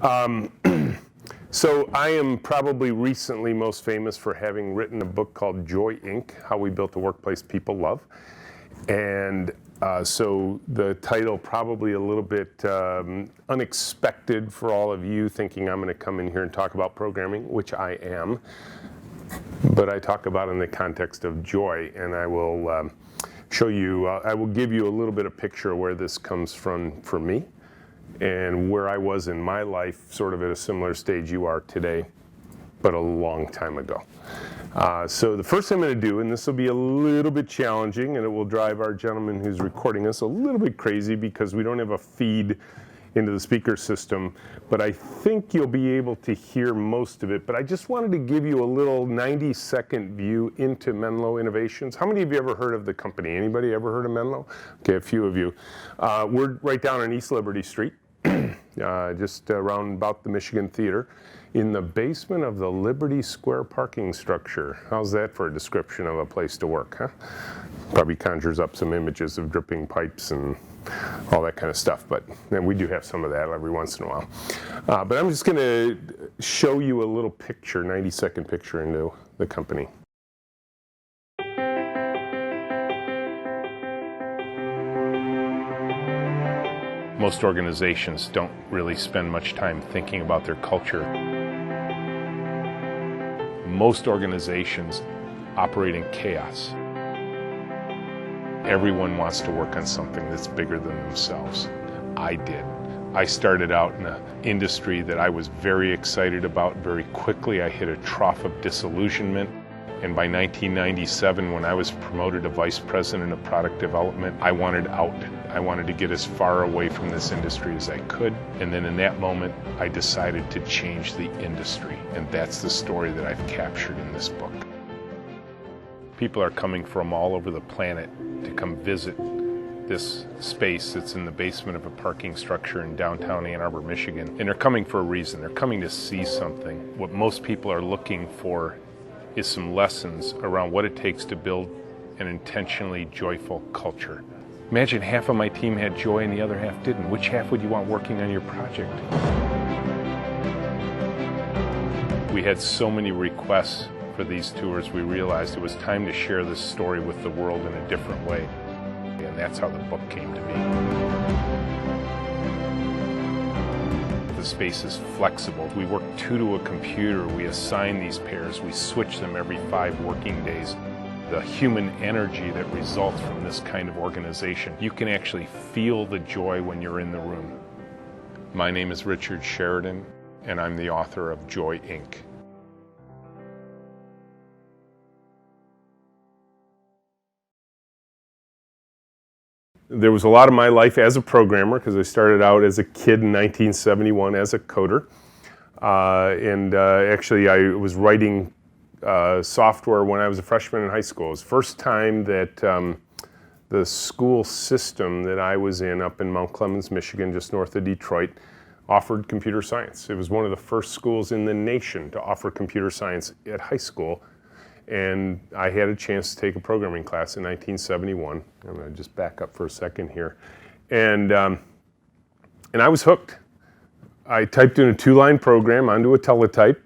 So I am probably recently most famous for having written a book called Joy, Inc., How We Built a Workplace People Love. And so the title probably a little bit unexpected for all of you, thinking I'm going to come in here and talk about programming, which I am. But I talk about it in the context of joy, and I will show you, I will give you a little bit of picture of where this comes from for me and where I was in my life, sort of at a similar stage you are today, but a long time ago. So the first thing I'm going to do, and this will be a little bit challenging, and it will drive our gentleman who's recording us a little bit crazy because we don't have a feed into the speaker system, but I think you'll be able to hear most of it. But I just wanted to give you a little 90-second view into Menlo Innovations. How many of you ever heard of the company? Anybody ever heard of Menlo? Okay, a few of you. We're right down on East Liberty Street, just around about the Michigan Theater, in the basement of the Liberty Square parking structure. How's that for a description of a place to work, huh? Probably conjures up some images of dripping pipes and all that kind of stuff, but then we do have some of that every once in a while. But I'm just going to show you a little picture, 90-second picture into the company. Most organizations don't really spend much time thinking about their culture. Most organizations operate in chaos. Everyone wants to work on something that's bigger than themselves. I did. I started out in an industry that I was very excited about. Very quickly, I hit a trough of disillusionment. And by 1997, when I was promoted to vice president of product development, I wanted out. I wanted to get as far away from this industry as I could. And then in that moment, I decided to change the industry. And that's the story that I've captured in this book. People are coming from all over the planet to come visit this space that's in the basement of a parking structure in downtown Ann Arbor, Michigan. And they're coming for a reason. They're coming to see something. What most people are looking for is some lessons around what it takes to build an intentionally joyful culture. Imagine half of my team had joy and the other half didn't. Which half would you want working on your project? We had so many requests for these tours, we realized it was time to share this story with the world in a different way. And that's how the book came to be. The space is flexible. We work 2 to a computer. We assign these pairs. We switch them every 5 working days. The human energy that results from this kind of organization, you can actually feel the joy when you're in the room. My name is Richard Sheridan, and I'm the author of Joy, Inc. There was a lot of my life as a programmer, because I started out as a kid in 1971 as a coder. Actually, I was writing software when I was a freshman in high school. It was the first time that the school system that I was in up in Mount Clemens, Michigan, just north of Detroit, offered computer science. It was one of the first schools in the nation to offer computer science at high school. And I had a chance to take a programming class in 1971. I'm going to just back up for a second here. And I was hooked. I typed in a 2-line program onto a teletype.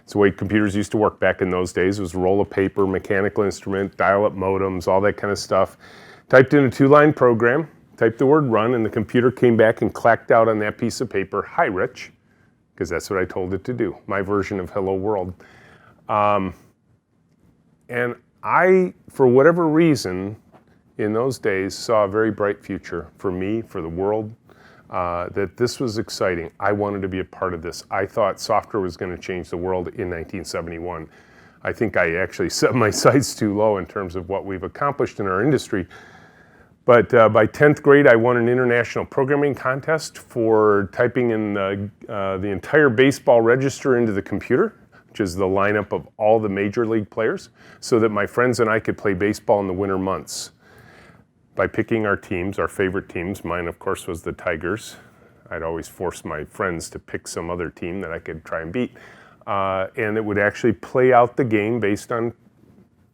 It's the way computers used to work back in those days. It was a roll of paper, mechanical instrument, dial-up modems, all that kind of stuff. Typed in a 2-line program, typed the word run, and the computer came back and clacked out on that piece of paper, "Hi, Rich," because that's what I told it to do, my version of hello world. And I, for whatever reason, in those days, saw a very bright future for me, for the world, that this was exciting. I wanted to be a part of this. I thought software was going to change the world in 1971. I think I actually set my sights too low in terms of what we've accomplished in our industry. But by 10th grade, I won an international programming contest for typing in the entire baseball register into the computer, which is the lineup of all the major league players, so that my friends and I could play baseball in the winter months. By picking our teams, our favorite teams, mine of course was the Tigers. I'd always force my friends to pick some other team that I could try and beat. And it would actually play out the game based on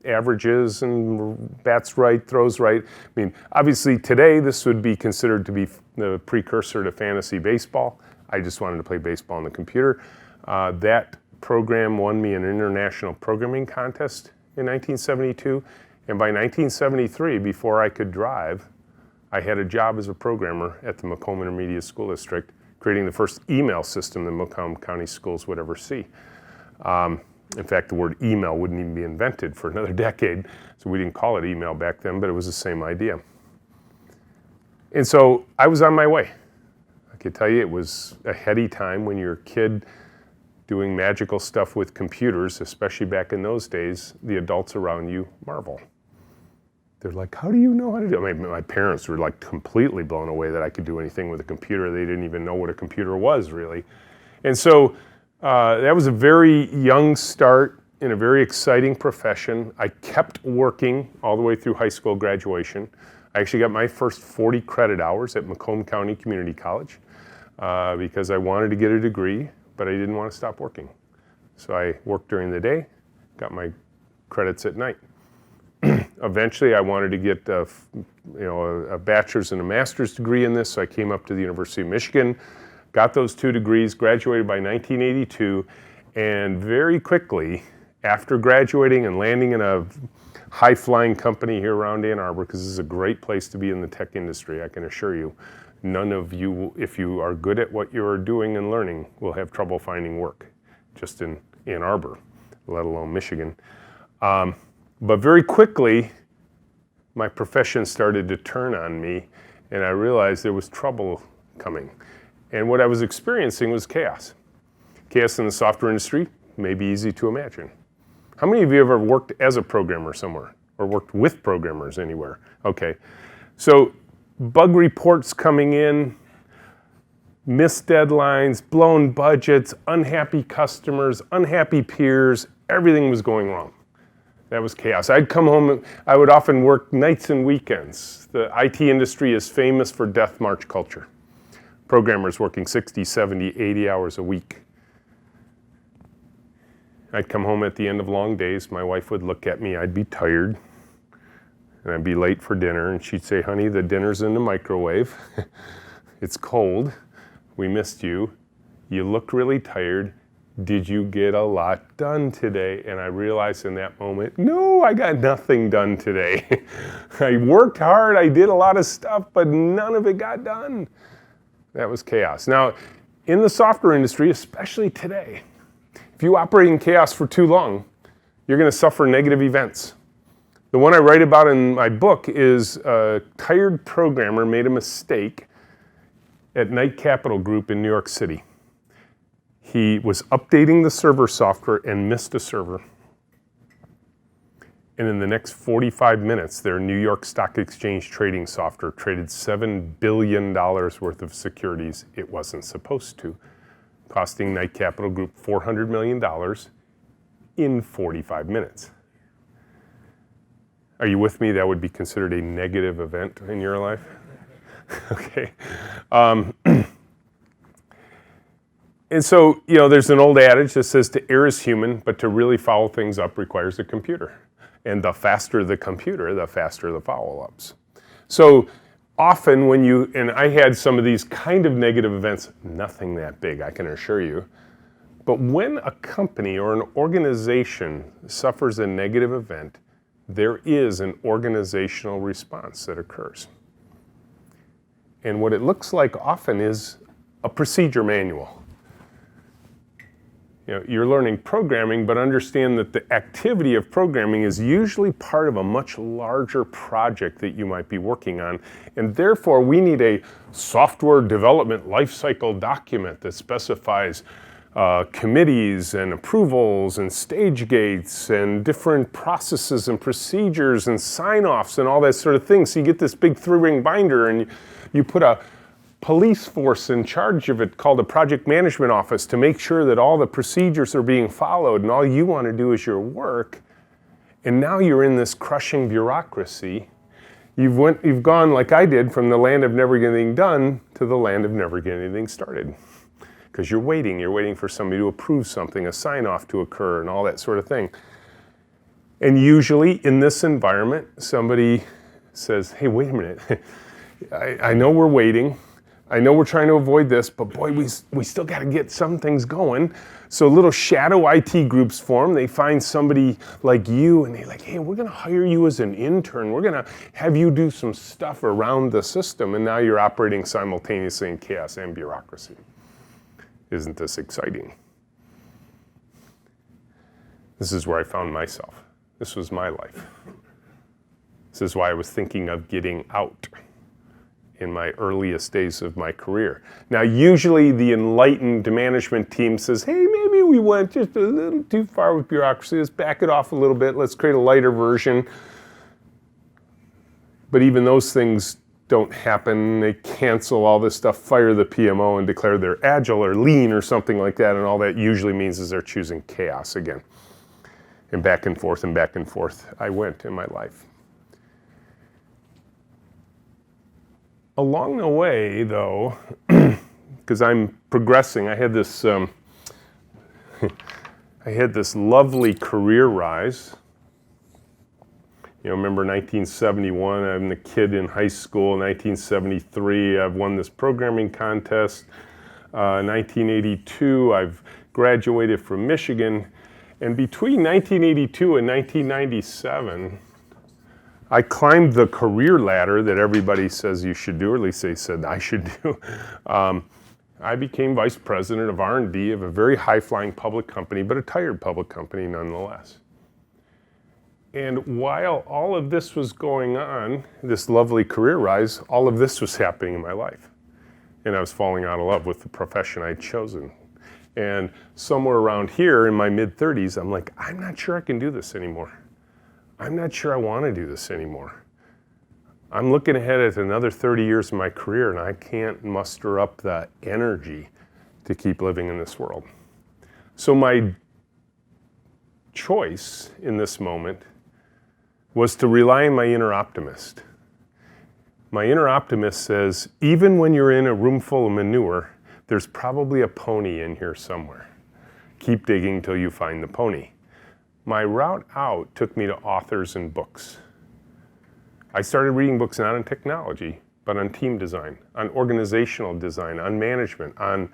averages and bats right, throws right. I mean, obviously today this would be considered to be the precursor to fantasy baseball. I just wanted to play baseball on the computer. That program won me an international programming contest in 1972. And by 1973, before I could drive, I had a job as a programmer at the Macomb Intermediate School District, creating the first email system that Macomb County schools would ever see. In fact, the word email wouldn't even be invented for another decade, so we didn't call it email back then, but it was the same idea. And so I was on my way. I could tell you it was a heady time when you're a kid doing magical stuff with computers, especially back in those days. The adults around you marvel. They're like, how do you know how to do it? My parents were like completely blown away that I could do anything with a computer. They didn't even know what a computer was, really. And so that was a very young start in a very exciting profession. I kept working all the way through high school graduation. I actually got my first 40 credit hours at Macomb County Community College because I wanted to get a degree, but I didn't want to stop working. So I worked during the day, got my credits at night. Eventually, I wanted to get a bachelor's and a master's degree in this, so I came up to the University of Michigan, got those 2 degrees, graduated by 1982, and very quickly, after graduating and landing in a high-flying company here around Ann Arbor, because this is a great place to be in the tech industry, I can assure you, none of you, if you are good at what you're doing and learning, will have trouble finding work, just in Ann Arbor, let alone Michigan. But very quickly, my profession started to turn on me, and I realized there was trouble coming. And what I was experiencing was chaos. Chaos in the software industry may be easy to imagine. How many of you ever worked as a programmer somewhere, or worked with programmers anywhere? Okay, so bug reports coming in, missed deadlines, blown budgets, unhappy customers, unhappy peers, everything was going wrong. That was chaos. I'd come home, I would often work nights and weekends. The IT industry is famous for death march culture. Programmers working 60, 70, 80 hours a week. I'd come home at the end of long days, my wife would look at me, I'd be tired, and I'd be late for dinner, and she'd say, honey, the dinner's in the microwave. It's cold, we missed you, you look really tired, did you get a lot done today? And I realized in that moment, no, I got nothing done today. I worked hard, I did a lot of stuff, but none of it got done. That was chaos. Now, in the software industry, especially today, if you operate in chaos for too long, you're going to suffer negative events. The one I write about in my book is a tired programmer made a mistake at Knight Capital Group in New York City. He was updating the server software and missed a server. And in the next 45 minutes, their New York Stock Exchange trading software traded $7 billion worth of securities it wasn't supposed to, costing Knight Capital Group $400 million in 45 minutes. Are you with me? That would be considered a negative event in your life? Okay. And so, there's an old adage that says to err is human, but to really foul things up requires a computer. And the faster the computer, the faster the foul-ups. So often and I had some of these kind of negative events, nothing that big, I can assure you. But when a company or an organization suffers a negative event, there is an organizational response that occurs. And what it looks like often is a procedure manual. You're learning programming, but understand that the activity of programming is usually part of a much larger project that you might be working on. And therefore, we need a software development lifecycle document that specifies committees and approvals and stage gates and different processes and procedures and sign-offs and all that sort of thing. So you get this big 3-ring binder and you put a police force in charge of it called a project management office to make sure that all the procedures are being followed and all you want to do is your work. And now you're in this crushing bureaucracy. You've gone like I did from the land of never getting anything done to the land of never getting anything started. Because you're waiting for somebody to approve something, a sign off to occur and all that sort of thing. And usually in this environment, somebody says, hey, wait a minute. I know we're waiting, I know we're trying to avoid this, but boy, we still got to get some things going. So little shadow IT groups form. They find somebody like you and they're like, hey, we're going to hire you as an intern. We're going to have you do some stuff around the system. And now you're operating simultaneously in chaos and bureaucracy. Isn't this exciting? This is where I found myself. This was my life. This is why I was thinking of getting out in my earliest days of my career. Now, usually the enlightened management team says, hey, maybe we went just a little too far with bureaucracy. Let's back it off a little bit. Let's create a lighter version. But even those things don't happen. They cancel all this stuff, fire the PMO, and declare they're agile or lean or something like that. And all that usually means is they're choosing chaos again. And back and forth I went in my life. Along the way, though, because I'm progressing, I had this lovely career rise. You know, remember 1971, I'm the kid in high school. 1973, I've won this programming contest. 1982, I've graduated from Michigan. And between 1982 and 1997, I climbed the career ladder that everybody says you should do, or at least they said I should do. I became vice president of R&D of a very high-flying public company, but a tired public company nonetheless. And while all of this was going on, this lovely career rise, all of this was happening in my life. And I was falling out of love with the profession I'd chosen. And somewhere around here in my mid-30s, I'm like, I'm not sure I can do this anymore. I'm not sure I want to do this anymore. I'm looking ahead at another 30 years of my career and I can't muster up the energy to keep living in this world. So my choice in this moment was to rely on my inner optimist. My inner optimist says, even when you're in a room full of manure, there's probably a pony in here somewhere. Keep digging till you find the pony. My route out took me to authors and books. I started reading books not on technology, but on team design, on organizational design, on management, on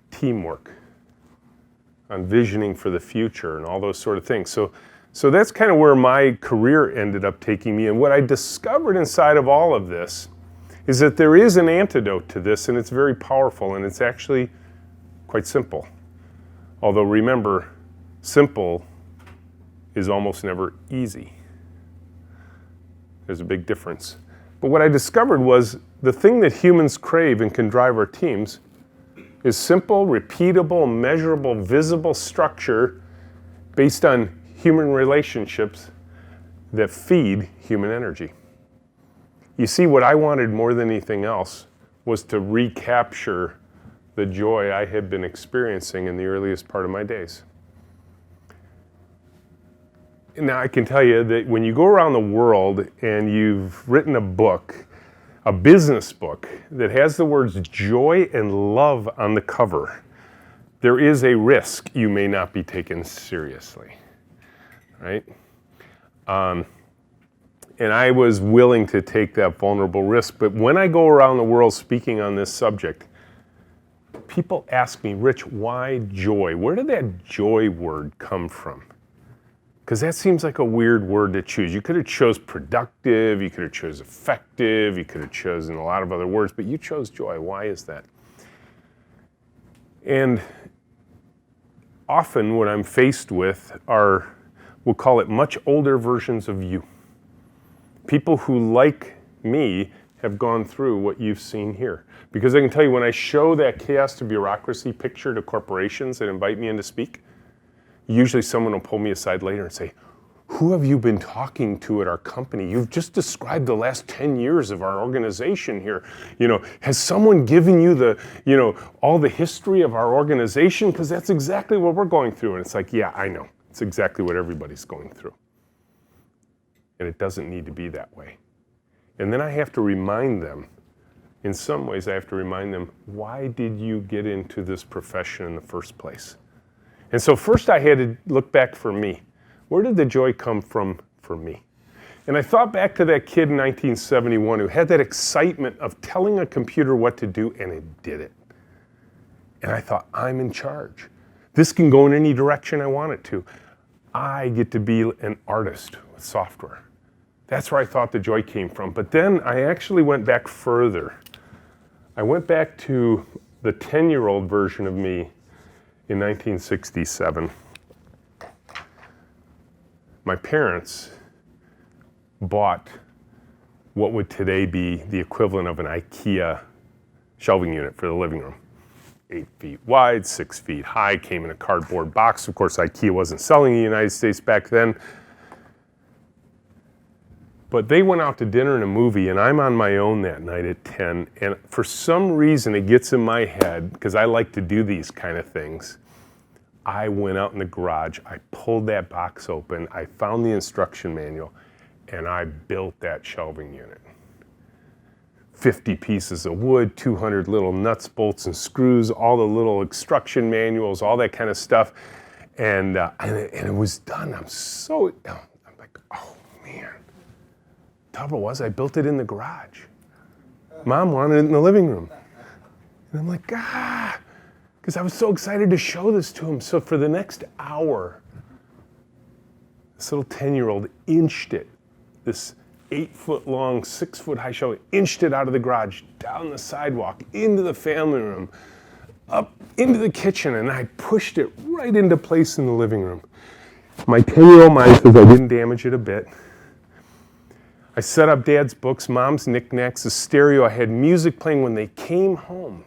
teamwork, on visioning for the future and all those sort of things. So that's kind of where my career ended up taking me. And what I discovered inside of all of this is that there is an antidote to this, and it's very powerful, and it's actually quite simple. Although remember, simple is almost never easy. There's a big difference. But what I discovered was the thing that humans crave and can drive our teams is simple, repeatable, measurable, visible structure based on human relationships that feed human energy. You see, what I wanted more than anything else was to recapture the joy I had been experiencing in the earliest part of my days. Now, I can tell you that when you go around the world and you've written a book, a business book, that has the words joy and love on the cover, there is a risk you may not be taken seriously, right? And I was willing to take that vulnerable risk. But when I go around the world speaking on this subject, people ask me, Rich, why joy? Where did that joy word come from? Because that seems like a weird word to choose. You could have chose productive, you could have chose effective, you could have chosen a lot of other words, but you chose joy. Why is that? And often what I'm faced with are, we'll call it much older versions of you. People who, like me, have gone through what you've seen here. Because I can tell you, when I show that chaos to bureaucracy picture to corporations that invite me in to speak, usually someone will pull me aside later and say, who have you been talking to at our company? You've just described the last 10 years of our organization here. You know, has someone given you the, all the history of our organization? Because that's exactly what we're going through. And it's like, yeah, I know. It's exactly what everybody's going through. And it doesn't need to be that way. And then I have to remind them, in some ways I have to remind them, why did you get into this profession in the first place? And so first I had to look back for me. Where did the joy come from for me? And I thought back to that kid in 1971 who had that excitement of telling a computer what to do, and it did it. And I thought, I'm in charge. This can go in any direction I want it to. I get to be an artist with software. That's where I thought the joy came from. But then I actually went back further. I went back to the 10-year-old version of me in 1967. My parents bought what would today be the equivalent of an IKEA shelving unit for the living room. 8 feet wide, 6 feet high, came in a cardboard box. Of course, IKEA wasn't selling in the United States back then. But they went out to dinner and a movie, and I'm on my own that night at 10, and for some reason it gets in my head, because I like to do these kind of things, I went out in the garage, I pulled that box open, I found the instruction manual, and I built that shelving unit. 50 pieces of wood, 200 little nuts, bolts, and screws, all the little instruction manuals, all that kind of stuff, and it was done. I'm like, oh man. Trouble was, I built it in the garage. Mom wanted it in the living room. And I'm like, because I was so excited to show this to him. So for the next hour, this little 10-year-old inched it, this 8-foot-long, 6-foot-high shelving, inched it out of the garage, down the sidewalk, into the family room, up into the kitchen, and I pushed it right into place in the living room. My 10-year-old mind says I didn't damage it a bit. I set up Dad's books, Mom's knickknacks, the stereo. I had music playing. When they came home,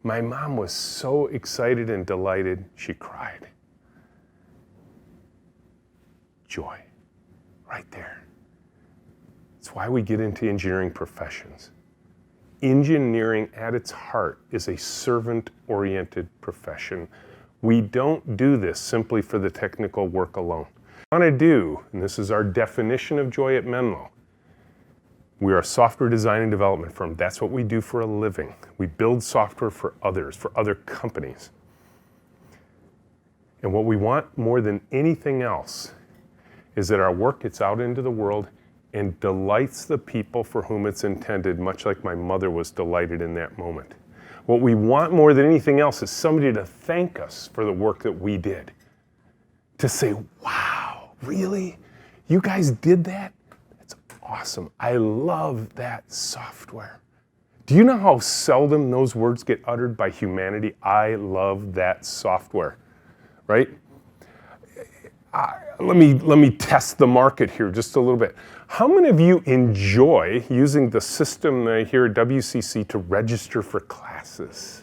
my mom was so excited and delighted, she cried. Joy, right there. It's why we get into engineering professions. Engineering at its heart is a servant-oriented profession. We don't do this simply for the technical work alone. What I want to do, and this is our definition of joy at Menlo, we are a software design and development firm. That's what we do for a living. We build software for others, for other companies. And what we want more than anything else is that our work gets out into the world and delights the people for whom it's intended, much like my mother was delighted in that moment. What we want more than anything else is somebody to thank us for the work that we did. To say, wow, really? You guys did that? That's awesome. I love that software. Do you know how seldom those words get uttered by humanity? I love that software, right? Let me test the market here just a little bit. How many of you enjoy using the system here at WCC to register for classes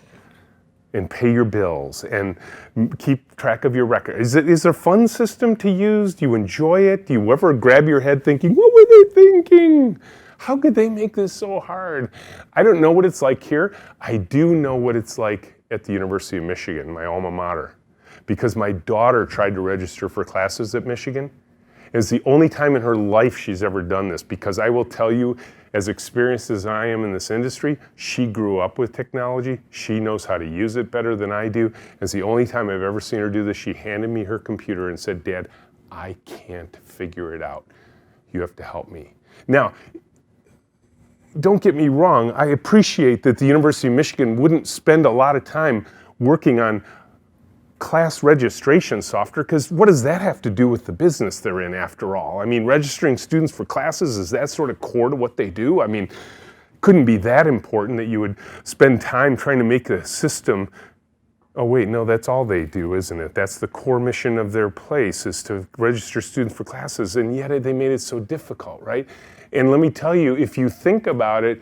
and pay your bills and keep track of your record? Is it a fun system to use? Do you enjoy it? Do you ever grab your head thinking, what were they thinking? How could they make this so hard? I don't know what it's like here. I do know what it's like at the University of Michigan, my alma mater, because my daughter tried to register for classes at Michigan. It's the only time in her life she's ever done this, because I will tell you, as experienced as I am in this industry, she grew up with technology. She knows how to use it better than I do. It's the only time I've ever seen her do this. She handed me her computer and said, Dad, I can't figure it out. You have to help me. Now, don't get me wrong. I appreciate that the University of Michigan wouldn't spend a lot of time working on class registration software, because what does that have to do with the business they're in after all? I mean, registering students for classes, is that sort of core to what they do? I mean, couldn't be that important that you would spend time trying to make a system. Oh wait, no, that's all they do, isn't it? That's the core mission of their place, is to register students for classes, and yet they made it so difficult, right? And let me tell you, if you think about it,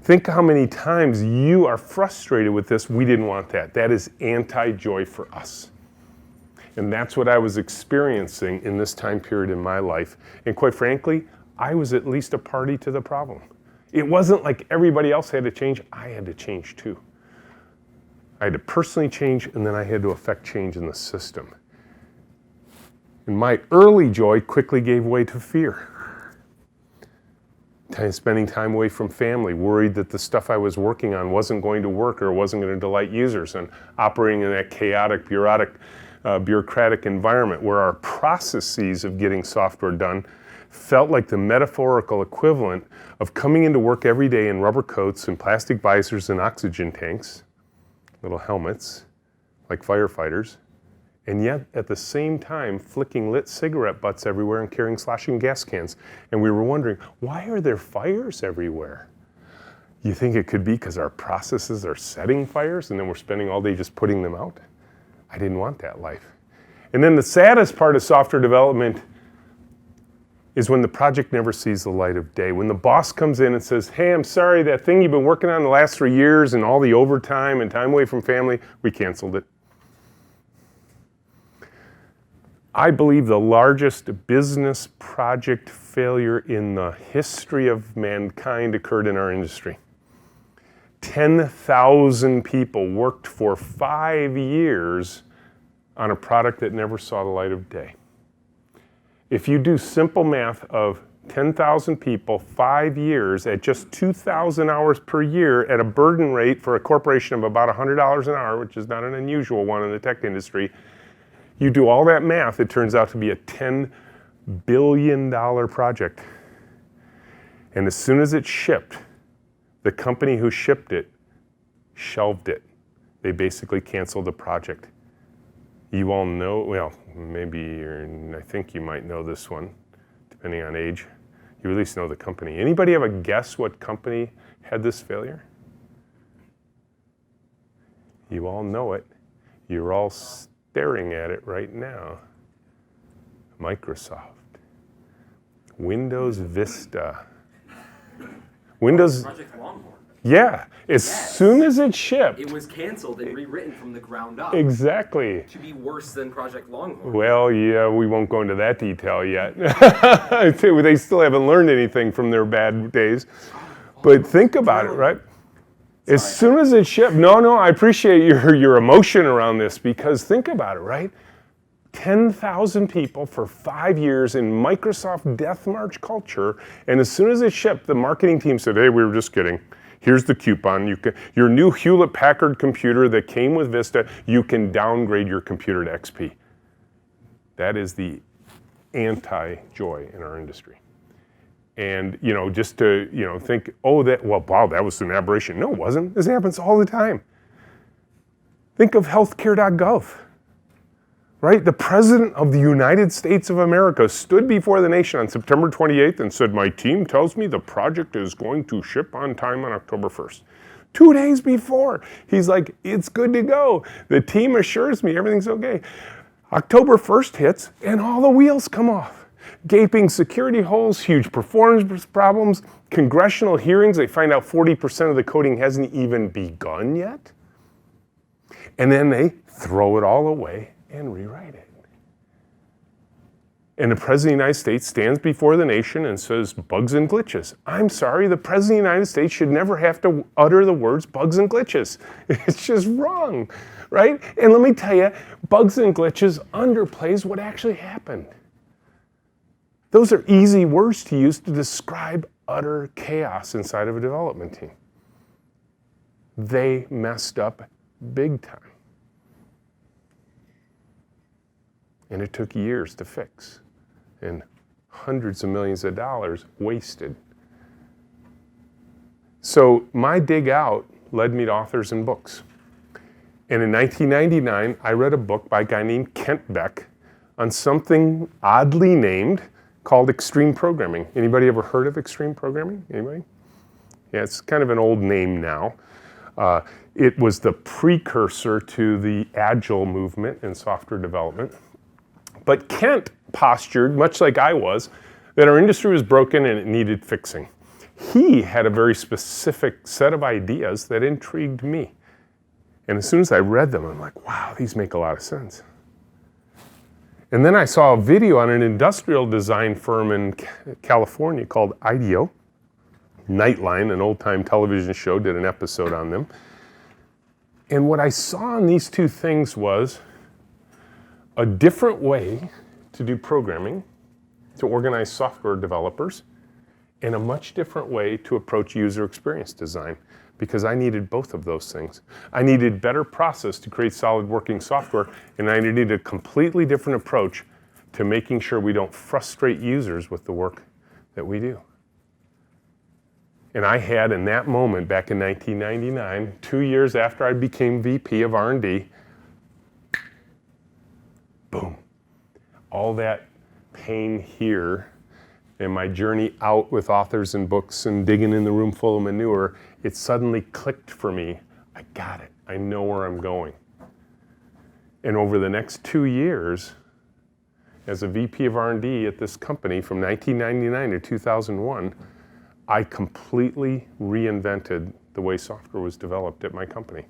think how many times you are frustrated with this. We didn't want that. That is anti-joy for us. And that's what I was experiencing in this time period in my life. And quite frankly, I was at least a party to the problem. It wasn't like everybody else had to change. I had to change too. I had to personally change, and then I had to affect change in the system. And my early joy quickly gave way to fear. Spending time away from family, worried that the stuff I was working on wasn't going to work or wasn't going to delight users, and operating in that chaotic, bureaucratic environment where our processes of getting software done felt like the metaphorical equivalent of coming into work every day in rubber coats and plastic visors and oxygen tanks, little helmets, like firefighters, and yet at the same time flicking lit cigarette butts everywhere and carrying sloshing gas cans. And we were wondering, why are there fires everywhere? You think it could be because our processes are setting fires and then we're spending all day just putting them out? I didn't want that life. And then the saddest part of software development is when the project never sees the light of day. When the boss comes in and says, hey, I'm sorry, that thing you've been working on the last 3 years and all the overtime and time away from family, we canceled it. I believe the largest business project failure in the history of mankind occurred in our industry. 10,000 people worked for 5 years on a product that never saw the light of day. If you do simple math of 10,000 people, 5 years at just 2,000 hours per year at a burden rate for a corporation of about $100 an hour, which is not an unusual one in the tech industry, you do all that math, it turns out to be a $10 billion project. And as soon as it shipped, the company who shipped it shelved it. They basically canceled the project. You all know, well, maybe I think you might know this one, depending on age. You at least know the company. Anybody have a guess what company had this failure? You all know it. You're all staring at it right now. Microsoft. Windows Vista. Windows. Project Longhorn. Yeah, as soon as it shipped. It was canceled and rewritten from the ground up. Exactly. To be worse than Project Longhorn. Well, yeah, we won't go into that detail yet. They still haven't learned anything from their bad days. But think about it, right? As soon as it shipped, no, I appreciate your emotion around this, because think about it, right? 10,000 people for 5 years in Microsoft death march culture, and as soon as it shipped, the marketing team said, hey, we were just kidding. Here's the coupon. Your new Hewlett-Packard computer that came with Vista, you can downgrade your computer to XP. That is the anti-joy in our industry. And, just to, think, wow, that was an aberration. No, it wasn't. This happens all the time. Think of healthcare.gov, right? The President of the United States of America stood before the nation on September 28th and said, my team tells me the project is going to ship on time on October 1st. 2 days before, he's like, it's good to go. The team assures me everything's okay. October 1st hits and all the wheels come off. Gaping security holes, huge performance problems, congressional hearings, they find out 40% of the coding hasn't even begun yet. And then they throw it all away and rewrite it. And the President of the United States stands before the nation and says, bugs and glitches. I'm sorry, the President of the United States should never have to utter the words bugs and glitches. It's just wrong, right? And let me tell you, bugs and glitches underplays what actually happened. Those are easy words to use to describe utter chaos inside of a development team. They messed up big time. And it took years to fix, and hundreds of millions of dollars wasted. So my dig out led me to authors and books. And in 1999, I read a book by a guy named Kent Beck on something oddly named called extreme programming. Anybody ever heard of extreme programming? Anybody? Yeah, it's kind of an old name now. It was the precursor to the agile movement in software development. But Kent postured, much like I was, that our industry was broken and it needed fixing. He had a very specific set of ideas that intrigued me. And as soon as I read them, I'm like, wow, these make a lot of sense. And then I saw a video on an industrial design firm in California called IDEO. Nightline, an old-time television show, did an episode on them. And what I saw in these two things was a different way to do programming, to organize software developers, and a much different way to approach user experience design, because I needed both of those things. I needed better process to create solid working software, and I needed a completely different approach to making sure we don't frustrate users with the work that we do. And I had, in that moment back in 1999, 2 years after I became VP of R&D, boom, all that pain here and my journey out with authors and books and digging in the room full of manure, it suddenly clicked for me. I got it. I know where I'm going. And over the next 2 years, as a VP of R&D at this company from 1999 to 2001, I completely reinvented the way software was developed at my company.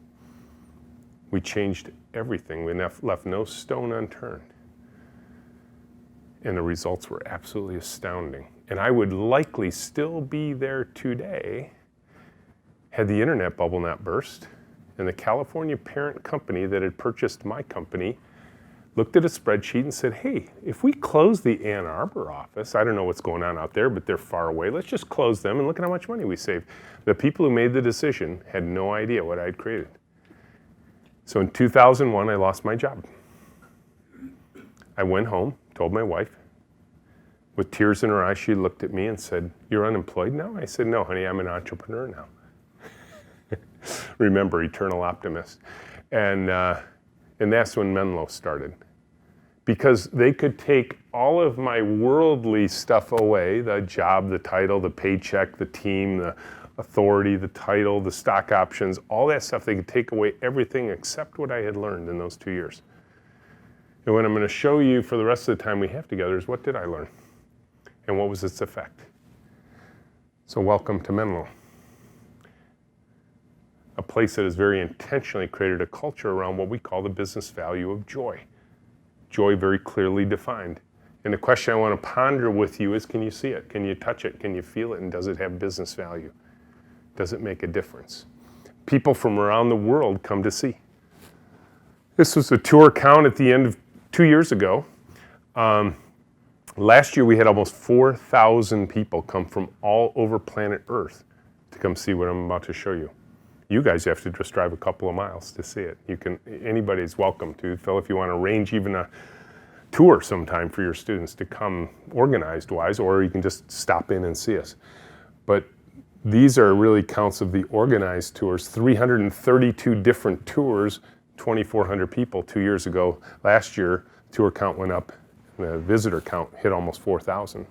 We changed everything. We left no stone unturned. And the results were absolutely astounding. And I would likely still be there today had the internet bubble not burst and the California parent company that had purchased my company looked at a spreadsheet and said, hey, if we close the Ann Arbor office, I don't know what's going on out there, but they're far away. Let's just close them and look at how much money we save. The people who made the decision had no idea what I'd created. So in 2001, I lost my job. I went home, told my wife. With tears in her eyes, she looked at me and said, you're unemployed now? I said, no, honey, I'm an entrepreneur now. Remember, eternal optimist. And that's when Menlo started. Because they could take all of my worldly stuff away, the job, the title, the paycheck, the team, the authority, the title, the stock options, all that stuff, they could take away everything except what I had learned in those 2 years. And what I'm going to show you for the rest of the time we have together is what did I learn? And what was its effect? So welcome to Menlo, a place that has very intentionally created a culture around what we call the business value of joy. Joy very clearly defined. And the question I want to ponder with you is, can you see it? Can you touch it? Can you feel it? And does it have business value? Does it make a difference? People from around the world come to see. This was a tour count at the end of 2 years ago. Last year we had almost 4,000 people come from all over planet Earth to come see what I'm about to show you. You guys have to just drive a couple of miles to see it. Anybody's welcome to. Phil, if you want to arrange even a tour sometime for your students to come organized-wise, or you can just stop in and see us. But these are really counts of the organized tours, 332 different tours, 2,400 people 2 years ago. Last year, tour count went up, the visitor count hit almost 4,000.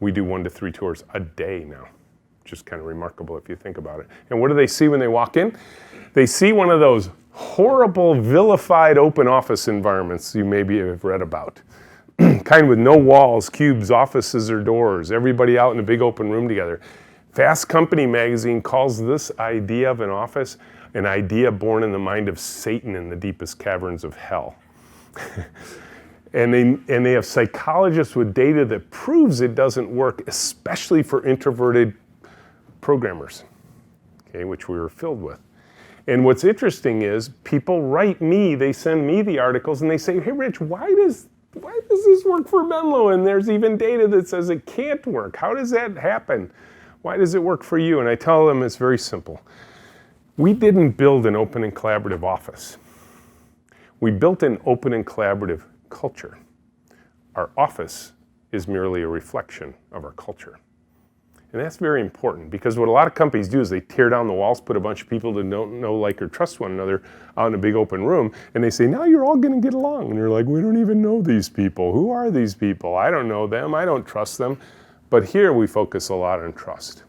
We do 1 to 3 tours a day now. Just kind of remarkable if you think about it. And what do they see when they walk in? They see one of those horrible, vilified open office environments you maybe have read about. Kind with no walls, cubes, offices, or doors. Everybody out in a big open room together. Fast Company magazine calls this idea of an office an idea born in the mind of Satan in the deepest caverns of hell. And they have psychologists with data that proves it doesn't work, especially for introverted programmers, okay, which we were filled with. And what's interesting is people write me, they send me the articles and they say, hey Rich, why does this work for Menlo? And there's even data that says it can't work. How does that happen? Why does it work for you? And I tell them it's very simple. We didn't build an open and collaborative office. We built an open and collaborative culture. Our office is merely a reflection of our culture. And that's very important because what a lot of companies do is they tear down the walls, put a bunch of people that don't know, like, or trust one another out in a big open room, and they say, now you're all going to get along. And you're like, we don't even know these people. Who are these people? I don't know them. I don't trust them. But here we focus a lot on trust.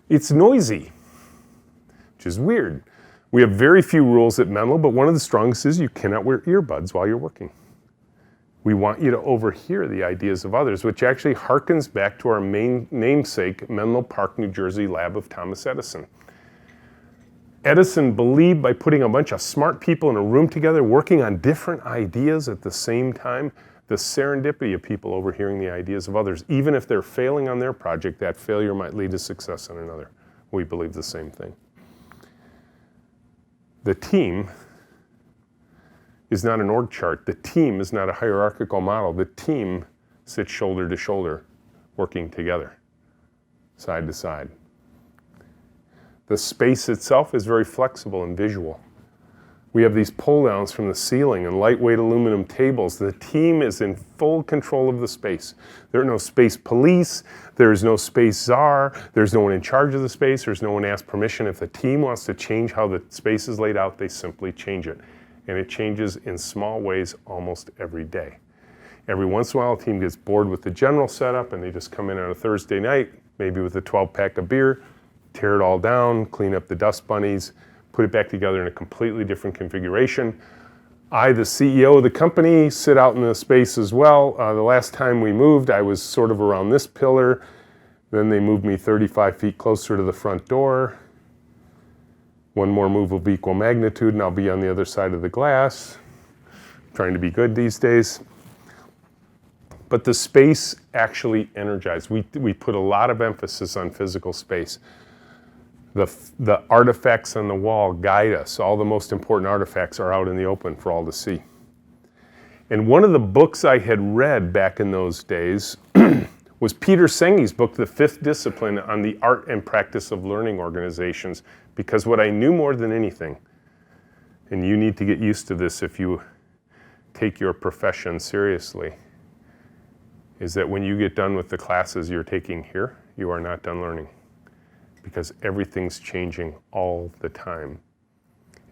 It's noisy, which is weird. We have very few rules at Menlo, but one of the strongest is you cannot wear earbuds while you're working. We want you to overhear the ideas of others, which actually harkens back to our main namesake, Menlo Park, New Jersey lab of Thomas Edison. Edison believed by putting a bunch of smart people in a room together, working on different ideas at the same time, the serendipity of people overhearing the ideas of others. Even if they're failing on their project, that failure might lead to success on another. We believe the same thing. The team is not an org chart. The team is not a hierarchical model. The team sits shoulder to shoulder, working together, side to side. The space itself is very flexible and visual. We have these pull-downs from the ceiling and lightweight aluminum tables. The team is in full control of the space. There are no space police. There's no space czar. There's no one in charge of the space. There's no one to ask permission. If the team wants to change how the space is laid out, they simply change it. And it changes in small ways almost every day. Every once in a while, a team gets bored with the general setup and they just come in on a Thursday night, maybe with a 12-pack of beer, tear it all down, clean up the dust bunnies, put it back together in a completely different configuration. I, the CEO of the company, sit out in the space as well. The last time we moved, I was sort of around this pillar. Then they moved me 35 feet closer to the front door. One more move of equal magnitude and I'll be on the other side of the glass. Trying to be good these days. But the space actually energized. We put a lot of emphasis on physical space. The artifacts on the wall guide us. All the most important artifacts are out in the open for all to see. And one of the books I had read back in those days was Peter Senge's book, The Fifth Discipline, on the art and practice of learning organizations. Because what I knew more than anything, and you need to get used to this if you take your profession seriously, is that when you get done with the classes you're taking here, you are not done learning. Because everything's changing all the time.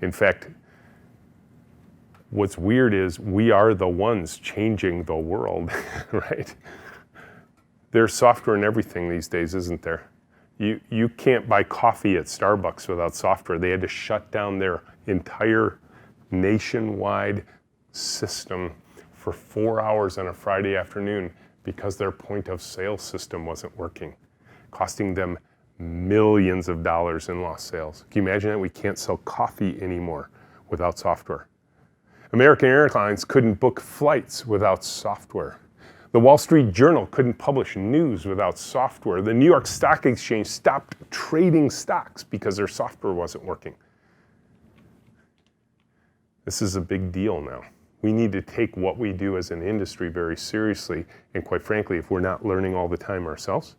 In fact, what's weird is we are the ones changing the world, right? There's software in everything these days, isn't there? You can't buy coffee at Starbucks without software. They had to shut down their entire nationwide system for 4 hours on a Friday afternoon because their point of sale system wasn't working, costing them millions of dollars in lost sales. Can you imagine that? We can't sell coffee anymore without software. American Airlines couldn't book flights without software. The Wall Street Journal couldn't publish news without software. The New York Stock Exchange stopped trading stocks because their software wasn't working. This is a big deal now. We need to take what we do as an industry very seriously. And quite frankly, if we're not learning all the time ourselves,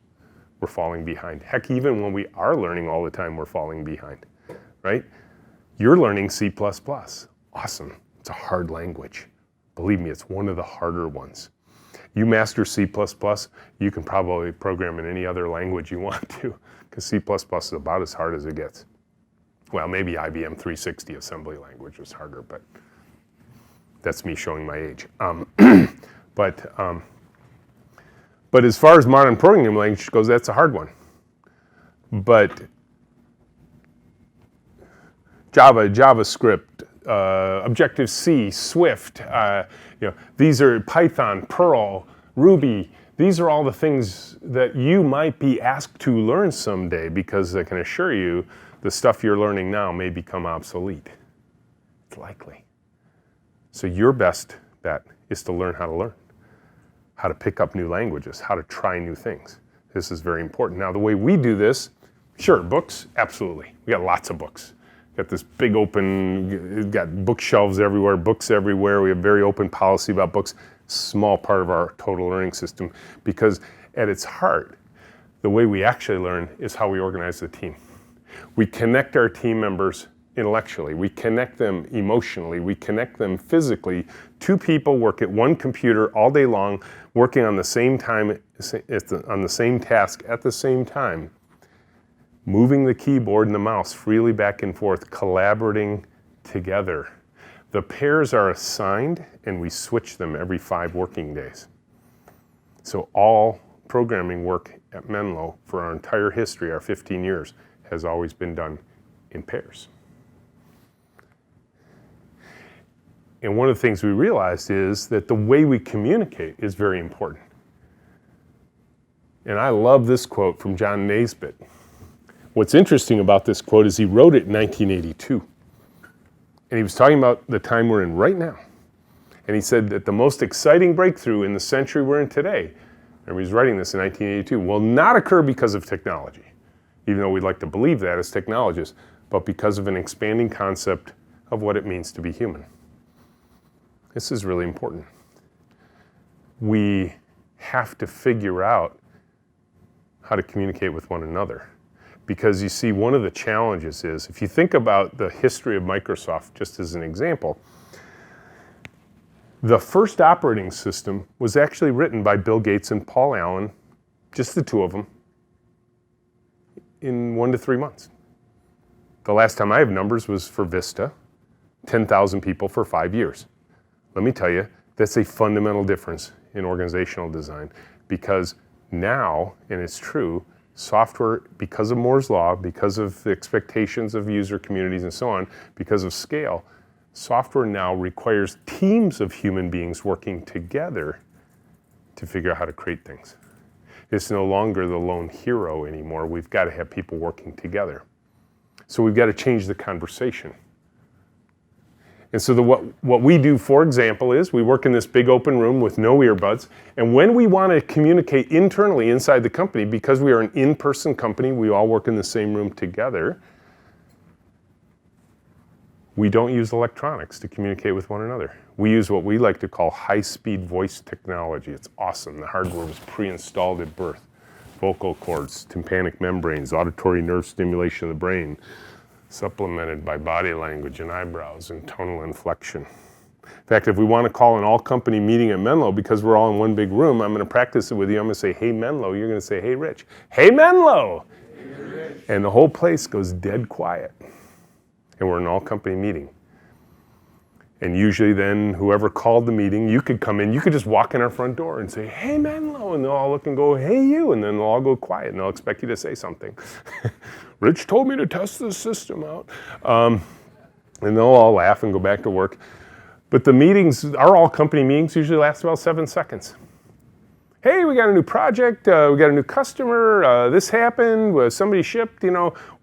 we're falling behind. Heck, even when we are learning all the time, we're falling behind, right? You're learning C++. Awesome. It's a hard language. Believe me, it's one of the harder ones. You master C++, you can probably program in any other language you want to, because C++ is about as hard as it gets. Well, maybe IBM 360 assembly language is harder, but that's me showing my age. But as far as modern programming language goes, that's a hard one. But Java, JavaScript, Objective-C, Swift, these are Python, Perl, Ruby. These are all the things that you might be asked to learn someday, because I can assure you the stuff you're learning now may become obsolete. It's likely. So your best bet is to learn how to learn, how to pick up new languages, how to try new things. This is very important. Now, the way we do this, sure, books, absolutely. We got lots of books. Got this big open, got bookshelves everywhere, books everywhere. We have very open policy about books. Small part of our total learning system, because at its heart, the way we actually learn is how we organize the team. We connect our team members intellectually. We connect them emotionally. We connect them physically. Two people work at one computer all day long, working on the same time, on the same task at the same time, moving the keyboard and the mouse freely back and forth, collaborating together. The pairs are assigned, and we switch them every 5 working days. So all programming work at Menlo for our entire history, our 15 years, has always been done in pairs. And one of the things we realized is that the way we communicate is very important. And I love this quote from John Naisbitt. What's interesting about this quote is he wrote it in 1982. And he was talking about the time we're in right now. And he said that the most exciting breakthrough in the century we're in today, and he was writing this in 1982, will not occur because of technology, even though we'd like to believe that as technologists, but because of an expanding concept of what it means to be human. This is really important. We have to figure out how to communicate with one another. Because you see, one of the challenges is, if you think about the history of Microsoft, just as an example, the first operating system was actually written by Bill Gates and Paul Allen, just the two of them, in 1 to 3 months. The last time I have numbers was for Vista, 10,000 people for 5 years. Let me tell you, that's a fundamental difference in organizational design, because now, and it's true, software, because of Moore's Law, because of the expectations of user communities and so on, because of scale, software now requires teams of human beings working together to figure out how to create things. It's no longer the lone hero anymore. We've got to have people working together. So we've got to change the conversation. And so what we do, for example, is we work in this big open room with no earbuds. And when we want to communicate internally inside the company, because we are an in-person company, we all work in the same room together, we don't use electronics to communicate with one another. We use what we like to call high-speed voice technology. It's awesome. The hardware was pre-installed at birth. Vocal cords, tympanic membranes, auditory nerve stimulation of the brain, supplemented by body language and eyebrows and tonal inflection. In fact, if we want to call an all-company meeting at Menlo, because we're all in one big room, I'm going to practice it with you. I'm going to say, "Hey, Menlo." You're going to say, "Hey, Rich." "Hey, Menlo." Hey, Rich. And the whole place goes dead quiet. And we're an all-company meeting. And usually then, whoever called the meeting, you could come in, you could just walk in our front door and say, "Hey, Menlo," and they'll all look and go, "Hey, you," and then they'll all go quiet, and they'll expect you to say something. "Rich told me to test this system out." And they'll all laugh and go back to work. But the meetings, our all-company meetings, usually last about 7 seconds. "Hey, we got a new project, we got a new customer, this happened, somebody shipped,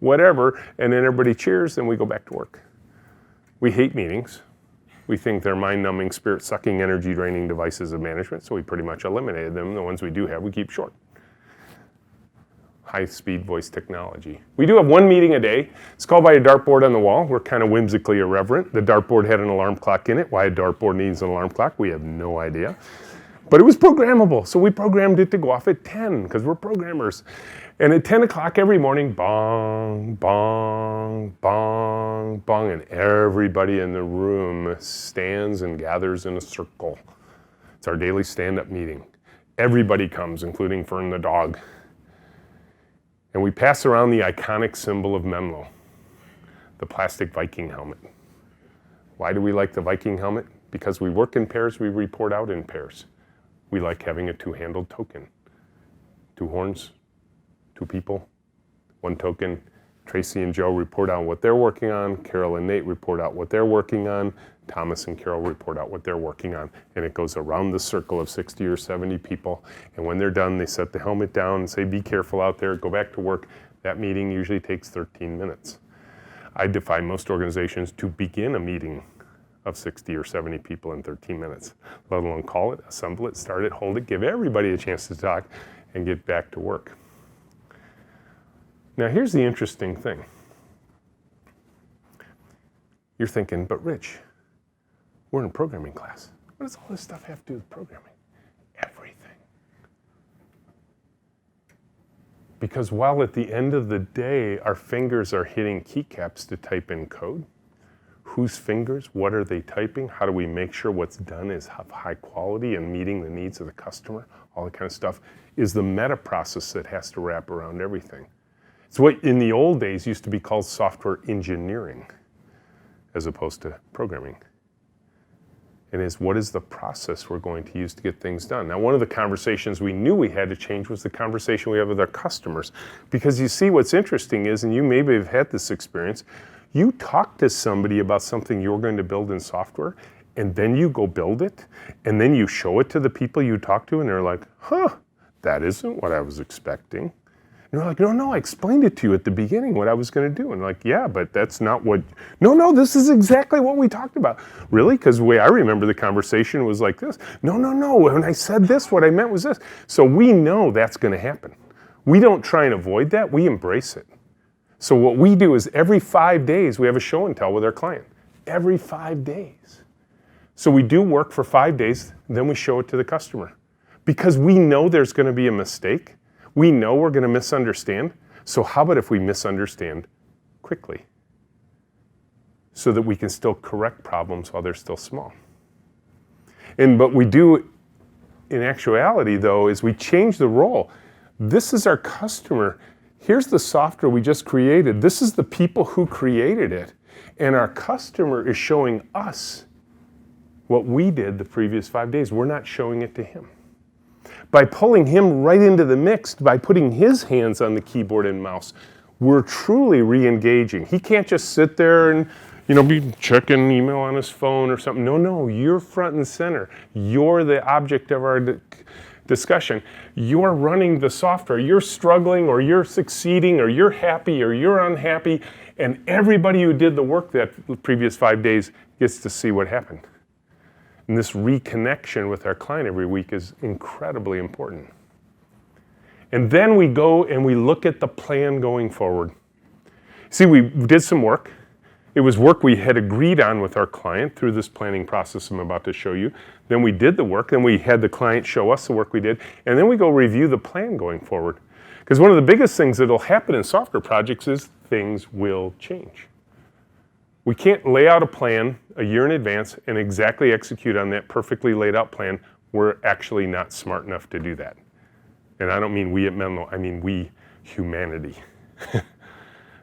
whatever," and then everybody cheers, and we go back to work. We hate meetings. We think they're mind-numbing, spirit-sucking, energy-draining devices of management, so we pretty much eliminated them. The ones we do have, we keep short. High-speed voice technology. We do have one meeting a day. It's called by a dartboard on the wall. We're kind of whimsically irreverent. The dartboard had an alarm clock in it. Why a dartboard needs an alarm clock, we have no idea. But it was programmable, so we programmed it to go off at 10, because we're programmers. And at 10 o'clock every morning, bong, bong, bong, bong, and everybody in the room stands and gathers in a circle. It's our daily stand-up meeting. Everybody comes, including Fern the dog. And we pass around the iconic symbol of Menlo, the plastic Viking helmet. Why do we like the Viking helmet? Because we work in pairs, we report out in pairs. We like having a two-handled token. 2 horns, 2 people, 1 token. Tracy and Joe report on what they're working on. Carol and Nate report out what they're working on. Thomas and Carol report out what they're working on. And it goes around the circle of 60 or 70 people. And when they're done, they set the helmet down and say, "Be careful out there, go back to work." That meeting usually takes 13 minutes. I defy most organizations to begin a meeting of 60 or 70 people in 13 minutes, let alone call it, assemble it, start it, hold it, give everybody a chance to talk, and get back to work. Now, here's the interesting thing. You're thinking, "But Rich, we're in a programming class. What does all this stuff have to do with programming?" Everything. Because while at the end of the day, our fingers are hitting keycaps to type in code, whose fingers, what are they typing, how do we make sure what's done is of high quality and meeting the needs of the customer, all that kind of stuff, is the meta process that has to wrap around everything. It's what in the old days used to be called software engineering as opposed to programming. And is what is the process we're going to use to get things done? Now, one of the conversations we knew we had to change was the conversation we have with our customers. Because you see, what's interesting is, and you maybe have had this experience, you talk to somebody about something you're going to build in software, and then you go build it, and then you show it to the people you talk to, and they're like, "Huh, that isn't what I was expecting." And you're like, "No, I explained it to you at the beginning what I was going to do." And like, "Yeah, but that's not what," No, this is exactly what we talked about." "Really? Because the way I remember the conversation was like this." No, when I said this, what I meant was this. So we know that's going to happen. We don't try and avoid that, we embrace it. So what we do is every 5 days, we have a show and tell with our client. Every 5 days. So we do work for 5 days, then we show it to the customer. Because we know there's going to be a mistake. We know we're going to misunderstand, So how about if we misunderstand quickly so that we can still correct problems while they're still small? And what we do in actuality, though, is we change the role. This is our customer. Here's the software we just created. This is the people who created it. And our customer is showing us what we did the previous 5 days. We're not showing it to him. By pulling him right into the mix, by putting his hands on the keyboard and mouse, we're truly re-engaging. He can't just sit there and be checking email on his phone or something. No, you're front and center. You're the object of our discussion. You're running the software. You're struggling, or you're succeeding, or you're happy, or you're unhappy, and everybody who did the work that previous 5 days gets to see what happened. And this reconnection with our client every week is incredibly important. And then we go and we look at the plan going forward. See, we did some work. It was work we had agreed on with our client through this planning process I'm about to show you. Then we did the work, then we had the client show us the work we did, and then we go review the plan going forward. Because one of the biggest things that'll happen in software projects is things will change. We can't lay out a plan a year in advance and exactly execute on that perfectly laid out plan. We're actually not smart enough to do that. And I don't mean we at Menlo, I mean we, humanity.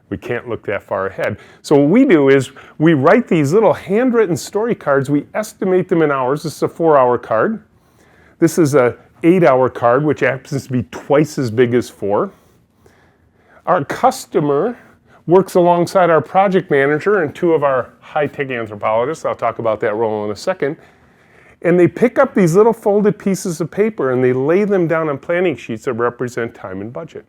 We can't look that far ahead. So what we do is we write these little handwritten story cards. We estimate them in hours. This is a 4-hour card. This is a 8-hour card, which happens to be twice as big as 4. Our customer works alongside our project manager and 2 of our high-tech anthropologists. I'll talk about that role in a second. And they pick up these little folded pieces of paper and they lay them down on planning sheets that represent time and budget.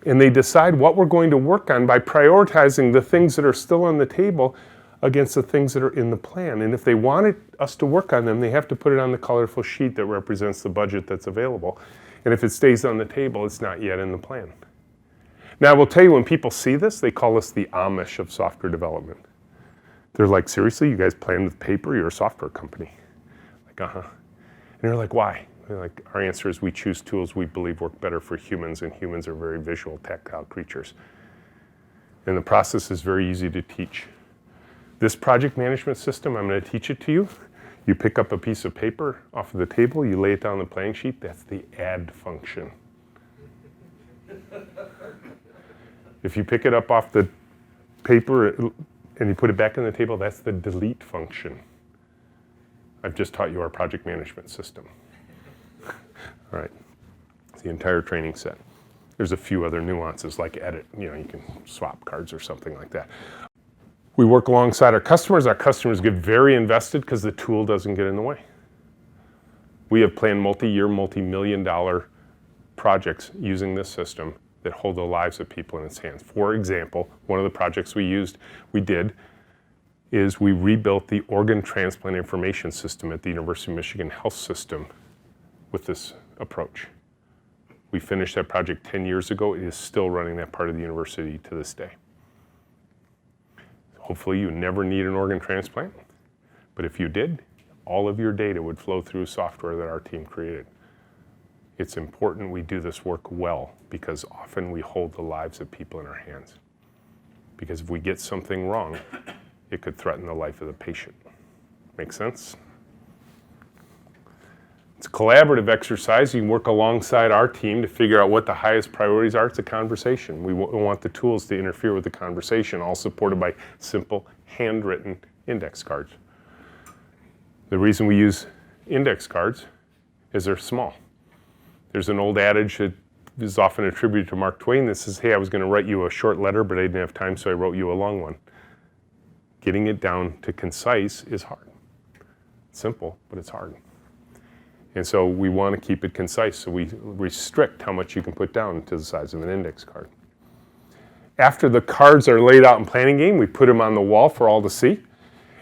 And they decide what we're going to work on by prioritizing the things that are still on the table against the things that are in the plan. And if they wanted us to work on them, they have to put it on the colorful sheet that represents the budget that's available. And if it stays on the table, it's not yet in the plan. Now, I will tell you, when people see this, they call us the Amish of software development. They're like, seriously, you guys plan with paper? You're a software company. Like, uh-huh. And they're like, why? Like, our answer is we choose tools we believe work better for humans, and humans are very visual, tactile creatures. And the process is very easy to teach. This project management system, I'm going to teach it to you. You pick up a piece of paper off of the table, you lay it down on the planning sheet, that's the add function. If you pick it up off the paper and you put it back on the table, that's the delete function. I've just taught you our project management system. All right, it's the entire training set. There's a few other nuances like edit, you can swap cards or something like that. We work alongside our customers. Our customers get very invested because the tool doesn't get in the way. We have planned multi-year, multi-million-dollar projects using this system that hold the lives of people in its hands. For example, one of the projects we did is we rebuilt the organ transplant information system at the University of Michigan Health System with this approach. We finished that project 10 years ago. It is still running that part of the university to this day. Hopefully you never need an organ transplant, but if you did, all of your data would flow through software that our team created. It's important we do this work well because often we hold the lives of people in our hands. Because if we get something wrong, it could threaten the life of the patient. Make sense? It's a collaborative exercise. You can work alongside our team to figure out what the highest priorities are. It's a conversation. We want the tools to interfere with the conversation, all supported by simple, handwritten index cards. The reason we use index cards is they're small. There's an old adage that is often attributed to Mark Twain that says, hey, I was going to write you a short letter, but I didn't have time, so I wrote you a long one. Getting it down to concise is hard. It's simple, but it's hard. And so we want to keep it concise, so we restrict how much you can put down to the size of an index card. After the cards are laid out in planning game, we put them on the wall for all to see.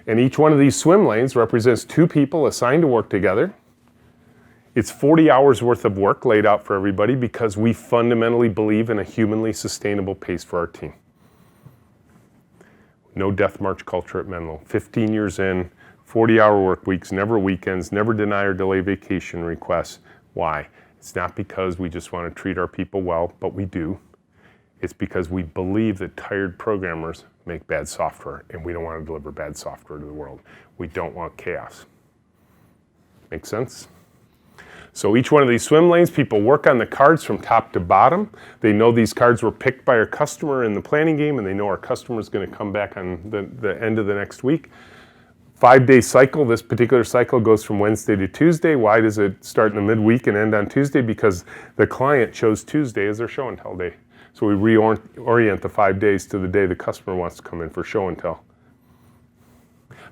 And each one of these swim lanes represents 2 people assigned to work together. It's 40 hours worth of work laid out for everybody because we fundamentally believe in a humanly sustainable pace for our team. No death march culture at Menlo. 15 years in, 40-hour work weeks, never weekends, never deny or delay vacation requests. Why? It's not because we just want to treat our people well, but we do. It's because we believe that tired programmers make bad software, and we don't want to deliver bad software to the world. We don't want chaos. Make sense? So each one of these swim lanes, people work on the cards from top to bottom. They know these cards were picked by our customer in the planning game, and they know our customer is going to come back on the end of the next week. 5-day cycle. This particular cycle goes from Wednesday to Tuesday. Why does it start in the midweek and end on Tuesday? Because the client chose Tuesday as their show and tell day. So we reorient the 5 days to the day the customer wants to come in for show and tell.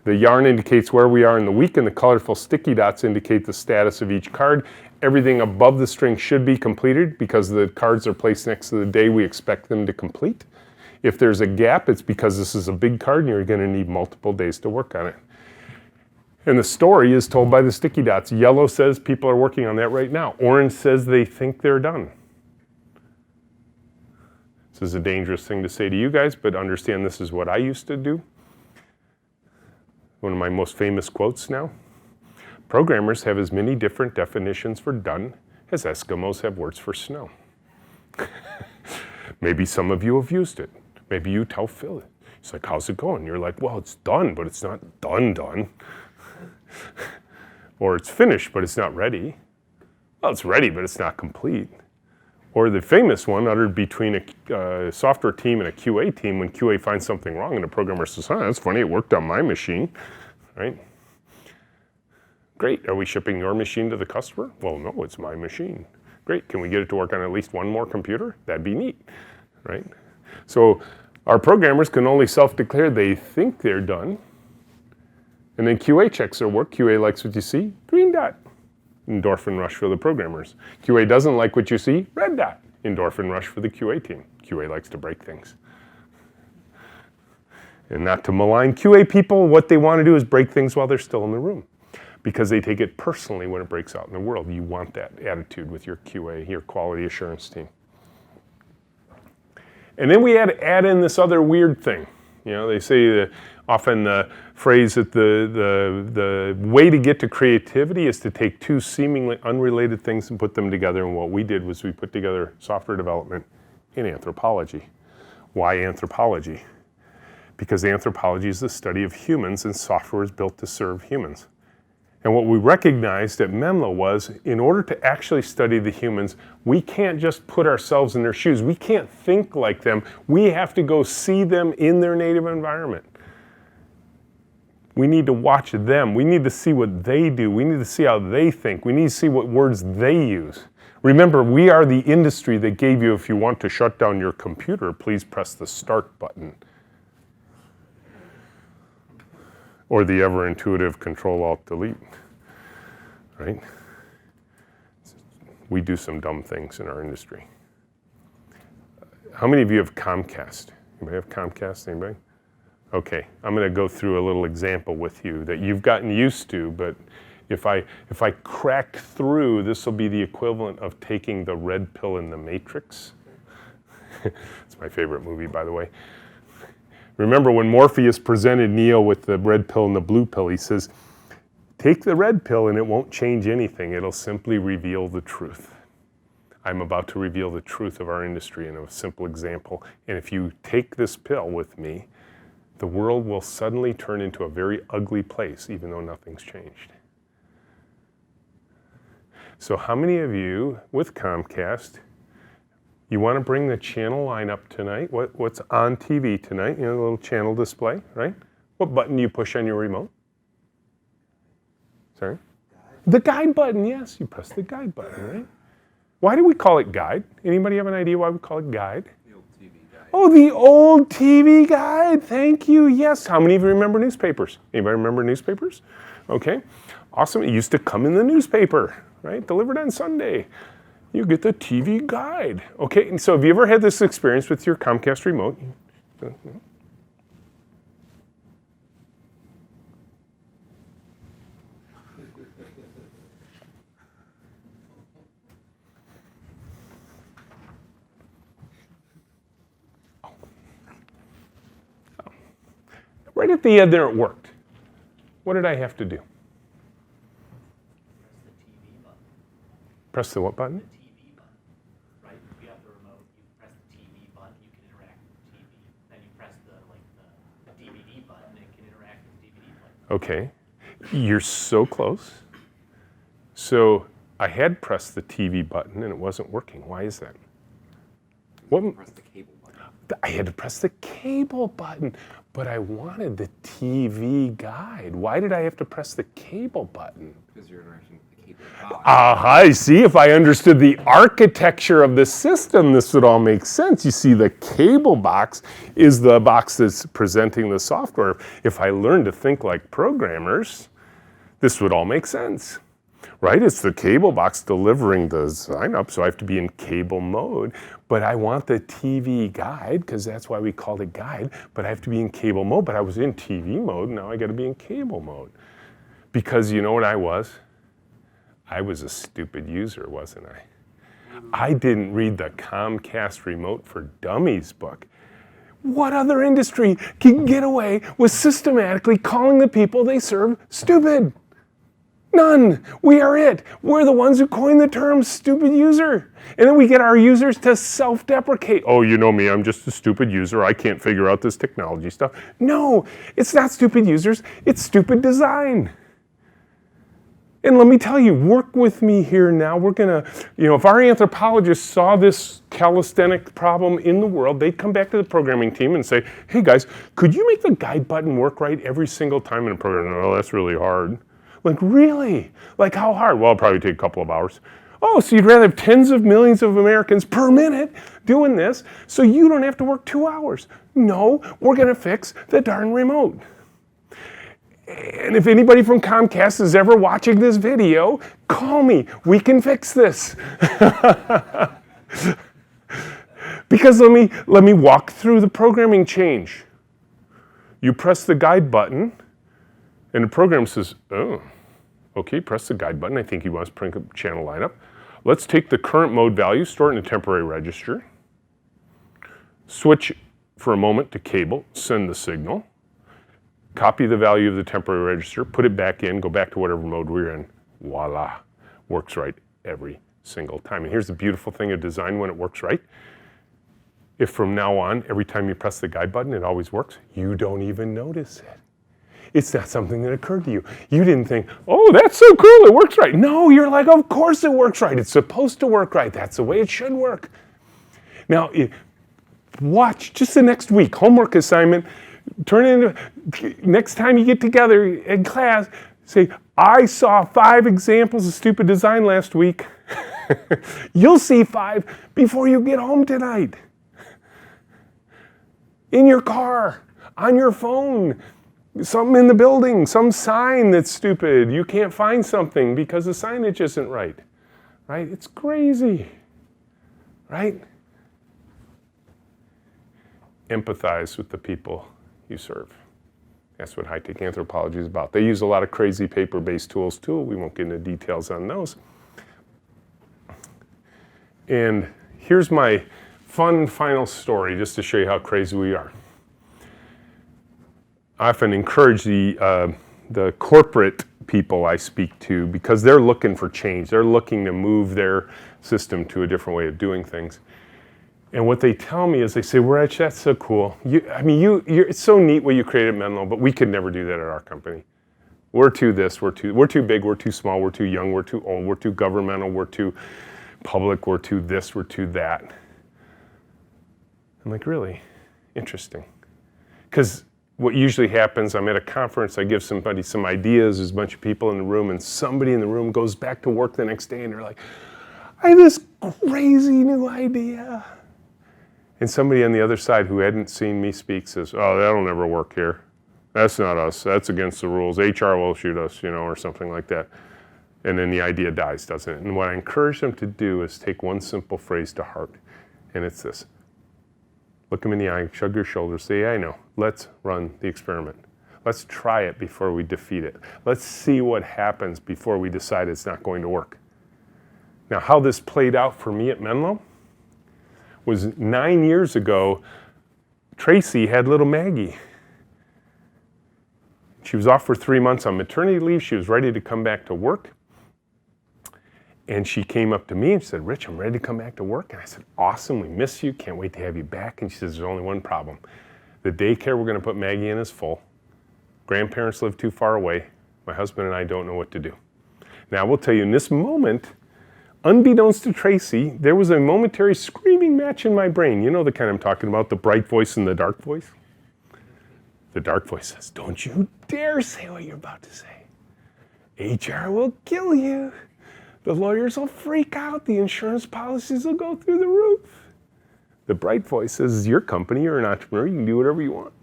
The yarn indicates where we are in the week, and the colorful sticky dots indicate the status of each card. Everything above the string should be completed because the cards are placed next to the day we expect them to complete. If there's a gap, it's because this is a big card and you're going to need multiple days to work on it. And the story is told by the sticky dots. Yellow says people are working on that right now. Orange says they think they're done. This is a dangerous thing to say to you guys, but understand this is what I used to do. One of my most famous quotes now. Programmers have as many different definitions for done as Eskimos have words for snow. Maybe some of you have used it. Maybe you tell Phil it. He's like, how's it going? You're like, well, it's done, but it's not done. Or it's finished, but it's not ready. Well, it's ready, but it's not complete. Or the famous one uttered between a software team and a QA team when QA finds something wrong and the programmer says, that's funny, it worked on my machine, right? Great, are we shipping your machine to the customer? Well, no, it's my machine. Great, can we get it to work on at least one more computer? That'd be neat, right? So our programmers can only self-declare they think they're done. And then QA checks their work. QA likes what you see, green dot. Endorphin rush for the programmers. QA doesn't like what you see, red dot. Endorphin rush for the QA team. QA likes to break things. And not to malign QA people, what they want to do is break things while they're still in the room because they take it personally when it breaks out in the world. You want that attitude with your QA, your quality assurance team. And then we had to add in this other weird thing. You know, they say often the phrase that the way to get to creativity is to take two seemingly unrelated things and put them together. And what we did was we put together software development and anthropology. Why anthropology? Because anthropology is the study of humans and software is built to serve humans. And what we recognized at Menlo was in order to actually study the humans, we can't just put ourselves in their shoes. We can't think like them. We have to go see them in their native environment. We need to watch them. We need to see what they do. We need to see how they think. We need to see what words they use. Remember, we are the industry that gave you, if you want to shut down your computer, please press the start button. Or the ever-intuitive Control-Alt-Delete, right? We do some dumb things in our industry. How many of you have Comcast? Anybody have Comcast? Anybody? Okay, I'm going to go through a little example with you that you've gotten used to, but if I crack through, this will be the equivalent of taking the red pill in the Matrix. It's my favorite movie, by the way. Remember when Morpheus presented Neo with the red pill and the blue pill, he says, take the red pill and it won't change anything. It'll simply reveal the truth. I'm about to reveal the truth of our industry in a simple example. And if you take this pill with me, the world will suddenly turn into a very ugly place, even though nothing's changed. So how many of you with Comcast, you want to bring the channel line up tonight? What's on TV tonight? You know, the little channel display, right? What button do you push on your remote? Sorry? The guide button, yes. You press the guide button, right? Why do we call it guide? Anybody have an idea why we call it guide? The old TV guide. Oh, the old TV guide. Thank you. Yes. How many of you remember newspapers? Anybody remember newspapers? Okay. Awesome. It used to come in the newspaper, right? Delivered on Sunday. You get the TV guide. Okay, and so have you ever had this experience with your Comcast remote? Right at the end there it worked. What did I have to do? Press the what button? The TV button, right? You have the remote, you press the TV button, you can interact with the TV. Then you press the DVD button, it can interact with the DVD player. Okay, you're so close. So I had pressed the TV button and it wasn't working. Why is that? What? Press the cable button. I had to press the cable button, but I wanted the TV guide. Why did I have to press the cable button? Because you're interacting with the cable box. I see. If I understood the architecture of the system, this would all make sense. You see, the cable box is the box that's presenting the software. If I learned to think like programmers, this would all make sense. Right? It's the cable box delivering the sign up, so I have to be in cable mode. But I want the TV guide, because that's why we called it guide, but I have to be in cable mode. But I was in TV mode, now I got to be in cable mode. Because you know what I was? I was a stupid user, wasn't I? I didn't read the Comcast Remote for Dummies book. What other industry can get away with systematically calling the people they serve stupid? None. We are it. We're the ones who coined the term stupid user. And then we get our users to self-deprecate. Oh, you know me, I'm just a stupid user. I can't figure out this technology stuff. No, it's not stupid users. It's stupid design. And let me tell you, work with me here now. We're gonna, if our anthropologists saw this calisthenic problem in the world, they'd come back to the programming team and say, hey guys, could you make the guide button work right every single time in a program? No, that's really hard. Like, really? Like, how hard? Well, it'll probably take a couple of hours. Oh, so you'd rather have tens of millions of Americans per minute doing this so you don't have to work 2 hours? No, we're going to fix the darn remote. And if anybody from Comcast is ever watching this video, call me. We can fix this. Because let me walk through the programming change. You press the guide button, and the program says, oh, okay, press the guide button. I think he wants to print a channel lineup. Let's take the current mode value, store it in a temporary register, switch for a moment to cable, send the signal, copy the value of the temporary register, put it back in, go back to whatever mode we're in. Voila, works right every single time. And here's the beautiful thing of design when it works right. If from now on, every time you press the guide button, it always works, you don't even notice it. It's not something that occurred to you. You didn't think, oh, that's so cool, it works right. No, you're like, of course it works right. It's supposed to work right. That's the way it should work. Now, watch just the next week, homework assignment, turn it into, next time you get together in class, say, I saw 5 examples of stupid design last week. You'll see 5 before you get home tonight. In your car, on your phone, something in the building, some sign that's stupid. You can't find something because the signage isn't right. Right? It's crazy. Right? Empathize with the people you serve. That's what high-tech anthropology is about. They use a lot of crazy paper-based tools too. We won't get into details on those. And here's my fun final story just to show you how crazy we are. I often encourage the corporate people I speak to because they're looking for change. They're looking to move their system to a different way of doing things. And what they tell me is they say, Rich, that's so cool. It's so neat what you created at Menlo, but we could never do that at our company. We're too this, we're too big, we're too small, we're too young, we're too old, we're too governmental, we're too public, we're too this, we're too that. I'm like, really? Interesting. Because what usually happens, I'm at a conference, I give somebody some ideas, there's a bunch of people in the room, and somebody in the room goes back to work the next day and they're like, I have this crazy new idea. And somebody on the other side who hadn't seen me speak says, oh, that'll never work here. That's not us, that's against the rules. HR will shoot us, or something like that. And then the idea dies, doesn't it? And what I encourage them to do is take one simple phrase to heart, and it's this. Look them in the eye, shrug your shoulders, say, yeah, I know. Let's run the experiment. Let's try it before we defeat it. Let's see what happens before we decide it's not going to work. Now, how this played out for me at Menlo was 9 years ago, Tracy had little Maggie. She was off for 3 months on maternity leave. She was ready to come back to work. And she came up to me and said, Rich, I'm ready to come back to work. And I said, awesome, we miss you. Can't wait to have you back. And she says, there's only one problem. The daycare we're going to put Maggie in is full. Grandparents live too far away. My husband and I don't know what to do. Now, I will tell you, in this moment, unbeknownst to Tracy, there was a momentary screaming match in my brain. You know the kind I'm talking about, the bright voice and the dark voice? The dark voice says, don't you dare say what you're about to say. HR will kill you. The lawyers will freak out. The insurance policies will go through the roof. The bright voice says, your company, you're an entrepreneur, you can do whatever you want.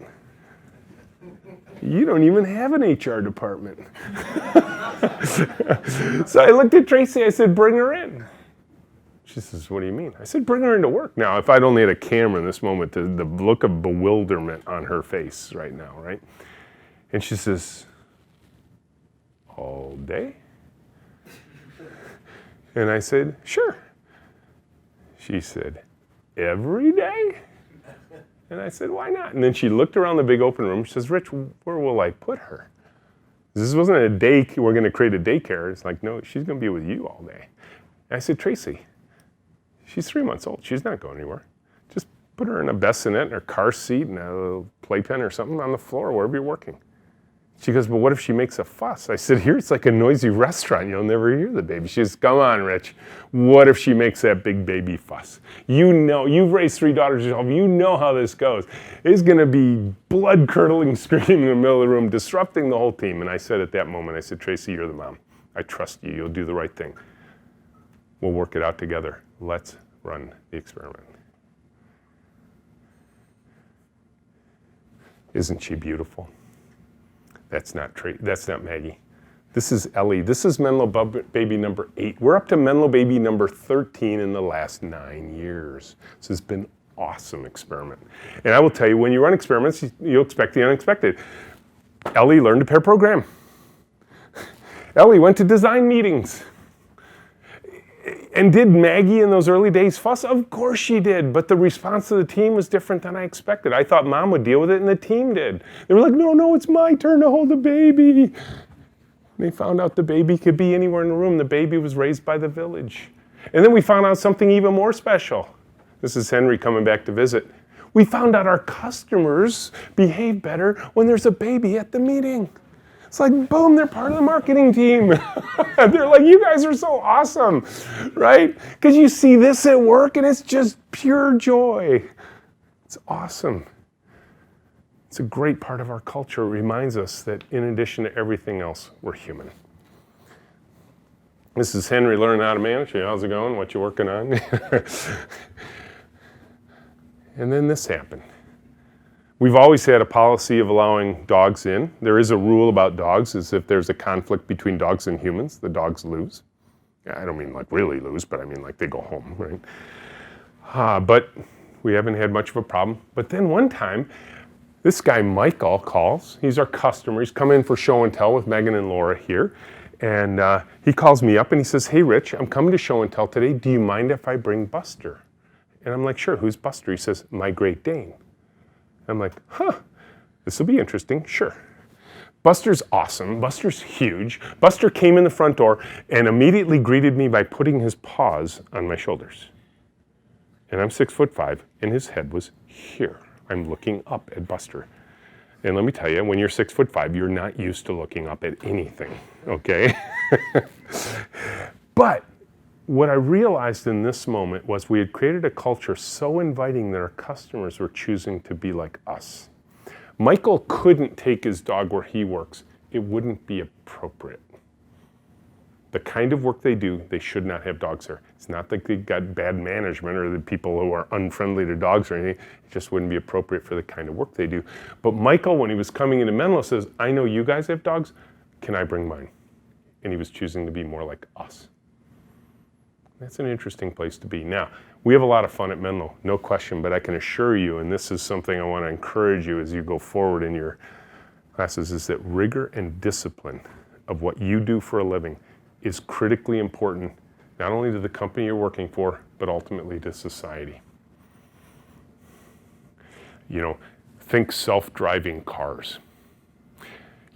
You don't even have an HR department. So I looked at Tracy, I said, bring her in. She says, what do you mean? I said, bring her into work. Now, if I'd only had a camera in this moment, the look of bewilderment on her face right now, right? And she says, all day? And I said, sure. She said, every day? And I said, why not? And then she looked around the big open room. She says, Rich, where will I put her? This wasn't a day, we're going to create a daycare. It's like, no, she's going to be with you all day. And I said, Tracy, she's 3 months old. She's not going anywhere. Just put her in a bassinet, in her car seat, and a little playpen or something on the floor, wherever you're working. She goes, well, what if she makes a fuss? I said, here it's like a noisy restaurant. You'll never hear the baby. She says, come on, Rich. What if she makes that big baby fuss? You know, you've raised 3 daughters yourself. You know how this goes. It's going to be blood-curdling screaming in the middle of the room, disrupting the whole team. And I said at that moment, I said, Tracy, you're the mom. I trust you. You'll do the right thing. We'll work it out together. Let's run the experiment. Isn't she beautiful? That's not Maggie. This is Ellie. This is Menlo baby number 8. We're up to Menlo baby number 13 in the last 9 years. This has been an awesome experiment. And I will tell you, when you run experiments, you'll expect the unexpected. Ellie learned to pair program. Ellie went to design meetings. And did Maggie in those early days fuss? Of course she did, but the response of the team was different than I expected. I thought mom would deal with it, and the team did. They were like, no, it's my turn to hold the baby. They found out the baby could be anywhere in the room. The baby was raised by the village. And then we found out something even more special. This is Henry coming back to visit. We found out our customers behave better when there's a baby at the meeting. It's like, boom, they're part of the marketing team. They're like, you guys are so awesome, right? Because you see this at work and it's just pure joy. It's awesome. It's a great part of our culture. It reminds us that in addition to everything else, we're human. This is Henry learning how to manage. How's it going? What you working on? And then this happened. We've always had a policy of allowing dogs in. There is a rule about dogs, is if there's a conflict between dogs and humans, the dogs lose. I don't mean like really lose, but I mean like they go home, right? But we haven't had much of a problem. But then one time, this guy Michael calls. He's our customer. He's come in for show and tell with Megan and Laura here. And he calls me up and he says, hey, Rich, I'm coming to show and tell today. Do you mind if I bring Buster? And I'm like, sure, who's Buster? He says, my Great Dane. I'm like, this will be interesting, sure. Buster's awesome. Buster's huge. Buster came in the front door and immediately greeted me by putting his paws on my shoulders. And I'm 6'5", and his head was here. I'm looking up at Buster. And let me tell you, when you're 6'5", you're not used to looking up at anything, okay? But what I realized in this moment was we had created a culture so inviting that our customers were choosing to be like us. Michael couldn't take his dog where he works. It wouldn't be appropriate. The kind of work they do, they should not have dogs there. It's not like they got bad management or the people who are unfriendly to dogs or anything. It just wouldn't be appropriate for the kind of work they do. But Michael, when he was coming into Menlo, says, I know you guys have dogs. Can I bring mine? And he was choosing to be more like us. That's an interesting place to be. Now, we have a lot of fun at Menlo, no question, but I can assure you, and this is something I want to encourage you as you go forward in your classes, is that rigor and discipline of what you do for a living is critically important, not only to the company you're working for, but ultimately to society. You know, think self-driving cars.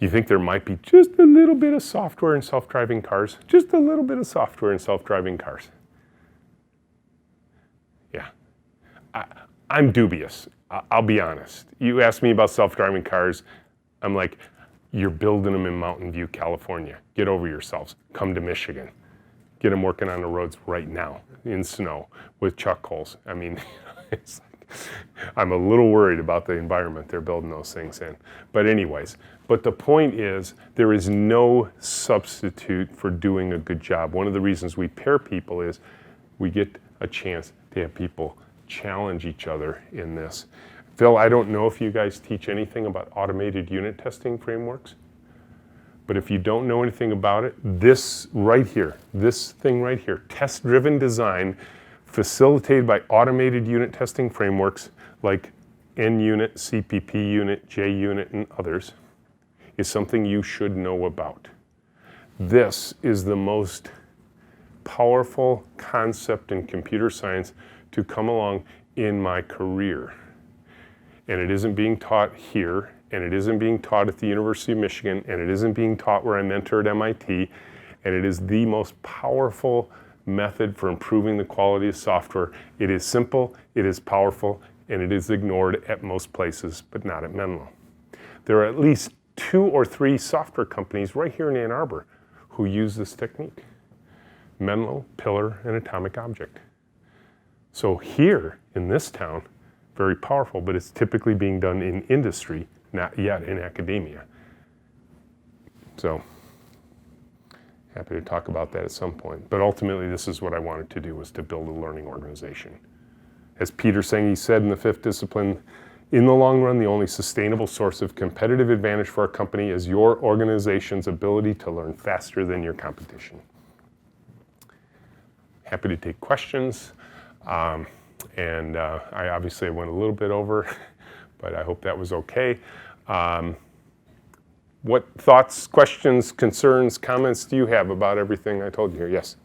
You think there might be just a little bit of software in self-driving cars? Just a little bit of software in self-driving cars. Yeah. I'm dubious. I'll be honest. You ask me about self-driving cars, I'm like, you're building them in Mountain View, California. Get over yourselves. Come to Michigan. Get them working on the roads right now in snow with chuck holes. I mean, it's like, I'm a little worried about the environment they're building those things in. But anyways, but the point is there is no substitute for doing a good job. One of the reasons we pair people is we get a chance to have people challenge each other in this. Phil, I don't know if you guys teach anything about automated unit testing frameworks, but if you don't know anything about it, this right here, this thing right here, test-driven design facilitated by automated unit testing frameworks like NUnit, CPP unit, JUnit, and others, is something you should know about. This is the most powerful concept in computer science to come along in my career. And it isn't being taught here, and it isn't being taught at the University of Michigan, and it isn't being taught where I mentor at MIT, and it is the most powerful method for improving the quality of software. It is simple, it is powerful, and it is ignored at most places, but not at Menlo. There are at least 2 or 3 software companies right here in Ann Arbor who use this technique. Menlo, Pillar, and Atomic Object. So here in this town, very powerful, but it's typically being done in industry, not yet in academia. So happy to talk about that at some point. But ultimately, this is what I wanted to do, was to build a learning organization. As Peter Senge said in the 5th discipline, in the long run, the only sustainable source of competitive advantage for our company is your organization's ability to learn faster than your competition. Happy to take questions. I obviously went a little bit over, but I hope that was okay. What thoughts, questions, concerns, comments do you have about everything I told you here? Yes?